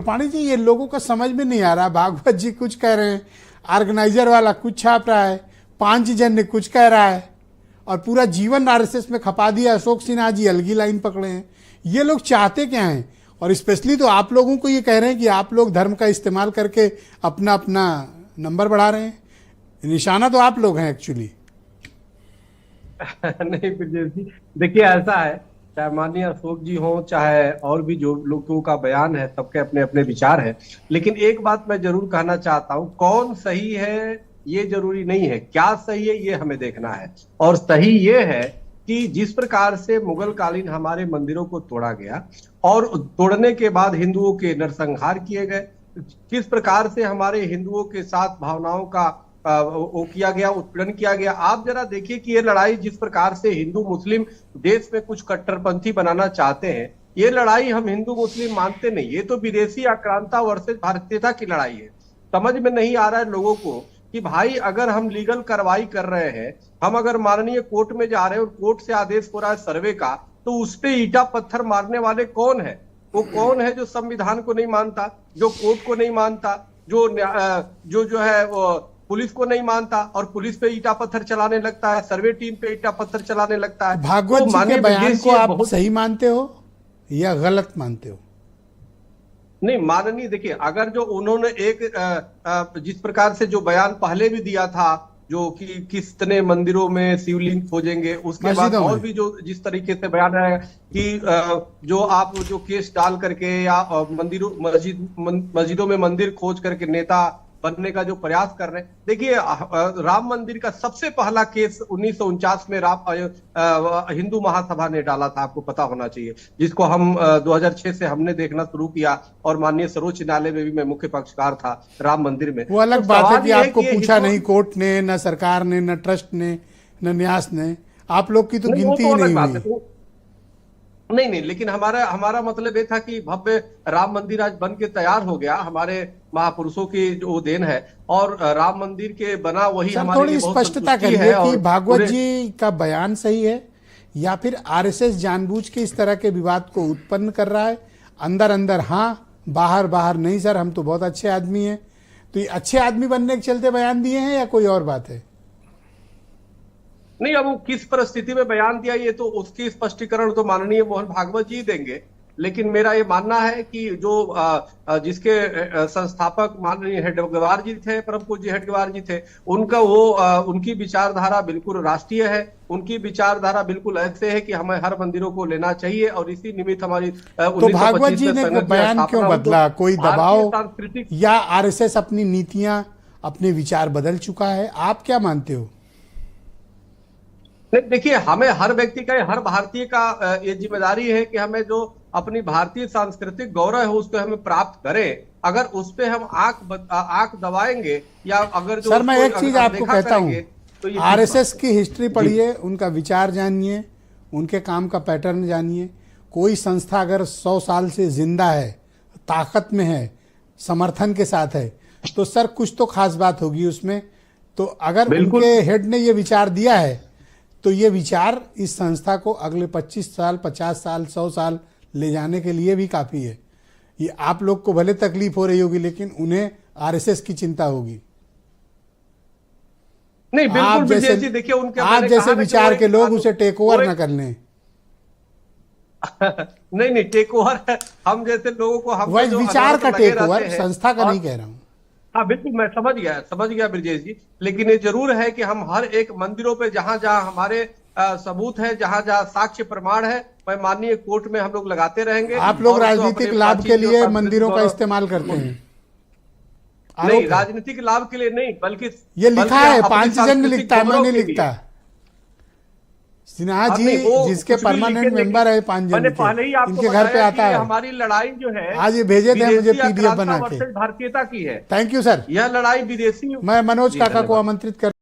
पाणी जी, ये लोगों का समझ में नहीं आ रहा। भागवत जी कुछ कह रहे हैं, ऑर्गेनाइजर वाला कुछ छाप रहा है, पांचजन्य ने कुछ कह रहा है और पूरा जीवन आरएसएस में खपा दिया। अशोक सिन्हा जी अलगी लाइन पकड़े हैं। ये लोग चाहते क्या हैं? और स्पेशली तो आप लोगों को ये कह रहे हैं कि आप लोग धर्म का इस्तेमाल करके अपना अपना नंबर बढ़ा रहे हैं। निशाना तो आप लोग हैं एक्चुअली। नहीं ब्रजेश जी, देखिए ऐसा है, चाहे माननीय अशोक जी हो, चाहे और भी जो लोगों का बयान है, सबके अपने अपने विचार है। लेकिन एक बात मैं जरूर कहना चाहता हूं, कौन सही है ये जरूरी नहीं है, क्या सही है ये हमें देखना है। और सही ये है कि जिस प्रकार से मुगल कालीन हमारे मंदिरों को तोड़ा गया और तोड़ने के बाद हिंदुओं के नरसंहार किए गए, किस प्रकार से हमारे हिंदुओं के साथ भावनाओं का वो किया गया, उत्पीड़न किया गया। आप जरा देखिए कि ये लड़ाई जिस प्रकार से हिंदू मुस्लिम देश में कुछ कट्टरपंथी बनाना चाहते हैं, ये लड़ाई हम हिंदू मुस्लिम मानते नहीं। ये तो विदेशी आक्रांता वर्सेस भारतीयता की लड़ाई है। समझ में नहीं आ रहा है लोगों को कि भाई अगर हम लीगल कार्रवाई कर रहे हैं, हम अगर माननीय कोर्ट में जा रहे हैं और कोर्ट से आदेश हो रहा है सर्वे का, तो उस पे ईटा पत्थर मारने वाले कौन है? वो कौन है जो संविधान को नहीं मानता, जो कोर्ट को नहीं मानता, जो है वो पुलिस को नहीं मानता और पुलिस पे ईटा पत्थर चलाने लगता है, सर्वे टीम पे ईटा पत्थर चलाने लगता है। भागवत जी के बयान को आप सही मानते हो या गलत मानते हो? नहीं माननीय, देखिए अगर जो उन्होंने एक जिस प्रकार से जो बयान पहले भी दिया था, जो कि कितने मंदिरों में शिवलिंग खोजेंगे, उसके बाद और भी जो जिस तरीके से बयान है कि जो आप जो केस डाल करके या मस्जिदों में मंदिर खोज करके नेता बनने का जो प्रयास कर रहे हैं। देखिए राम मंदिर का सबसे पहला केस 1949 में हिंदू महासभा ने डाला था, आपको पता होना चाहिए, जिसको हम 2006 से हमने देखना शुरू किया और माननीय सर्वोच्च न्यायालय में भी मैं मुख्य पक्षकार था राम मंदिर में। वो अलग बात है कि आपको पूछा नहीं कोर्ट ने, न सरकार ने, न ट्रस्ट ने, न न्यास ने। आप लोग की तो गिनती ही नहीं हुई। नहीं, लेकिन हमारा मतलब ये था कि भव्य राम मंदिर आज बन के तैयार हो गया, हमारे महापुरुषों की जो देन है। और राम मंदिर के बना वही हमारे थोड़ी स्पष्टता करिए कि भागवत जी का बयान सही है या फिर आरएसएस जानबूझ के इस तरह के विवाद को उत्पन्न कर रहा है? अंदर अंदर हाँ, बाहर बाहर नहीं सर, हम तो बहुत अच्छे आदमी हैं। तो ये अच्छे आदमी बनने के चलते बयान दिए हैं या कोई और बात है? नहीं, अब वो किस परिस्थिति में बयान दिया ये तो उसकी स्पष्टीकरण तो माननीय मोहन भागवत जी देंगे। लेकिन मेरा ये मानना है कि जो जिसके संस्थापक माननीय हेडगेवार जी थे, परम पूज्य हेडगेवार जी थे, उनकी विचारधारा बिल्कुल राष्ट्रीय है। उनकी विचारधारा बिल्कुल ऐसे है कि हमें हर मंदिरों को लेना चाहिए और इसी निमित्त हमारी तो भागवत जी ने बयान क्यों बदला? कोई दबाव या आरएसएस अपनी नीतियां, अपने विचार बदल चुका है? आप क्या मानते हो? नहीं, देखिए हमें हर व्यक्ति का, हर भारतीय का ये जिम्मेदारी है कि हमें जो अपनी भारतीय सांस्कृतिक गौरव है उसको हमें प्राप्त करें। अगर उस पे हम आंख दबाएंगे या अगर जो सर मैं एक चीज आपको कहता हूं, तो आरएसएस की हिस्ट्री पढ़िए, उनका विचार जानिए, उनके काम का पैटर्न जानिए। कोई संस्था अगर 100 साल से जिंदा है, ताकत में है, समर्थन के साथ है, तो सर कुछ तो खास बात होगी उसमें। तो अगर उनके हेड ने ये विचार दिया है तो ये विचार इस संस्था को अगले 25 साल, 50 साल, 100 साल ले जाने के लिए भी काफी है। ये आप लोग को भले तकलीफ हो रही होगी लेकिन उन्हें आरएसएस की चिंता होगी। नहीं बिल्कुल विजय जी, देखिए उनके आप जैसे विचार के लोग उसे टेक ओवर न कर लें। नहीं टेक ओवर हम जैसे लोगों को, हम वही विचार का टेक ओवर, संस्था का नहीं कह रहा हूं। हाँ बिल्कुल, मैं समझ गया ब्रजेश जी। लेकिन ये जरूर है कि हम हर एक मंदिरों पे जहां जहां हमारे सबूत है, जहां जहां साक्ष्य प्रमाण है, मैं माननीय कोर्ट में हम लोग लगाते रहेंगे। आप लोग राजनीतिक लाभ के लिए मंदिरों का इस्तेमाल करते हैं? नहीं, राजनीतिक लाभ के लिए नहीं, बल्कि ये लिखा है, पांचजन्य लिखता है, मैं नहीं लिखता। सिन्हा जी जिसके परमानेंट मेंबर है पांचजन्य के, इनके घर पे आता है। हमारी लड़ाई जो है आज ये भेजे थे मुझे पीडीएफ बना के। भारतीयता की है। Thank you sir. यह लड़ाई विदेशी, मैं मनोज काका को आमंत्रित कर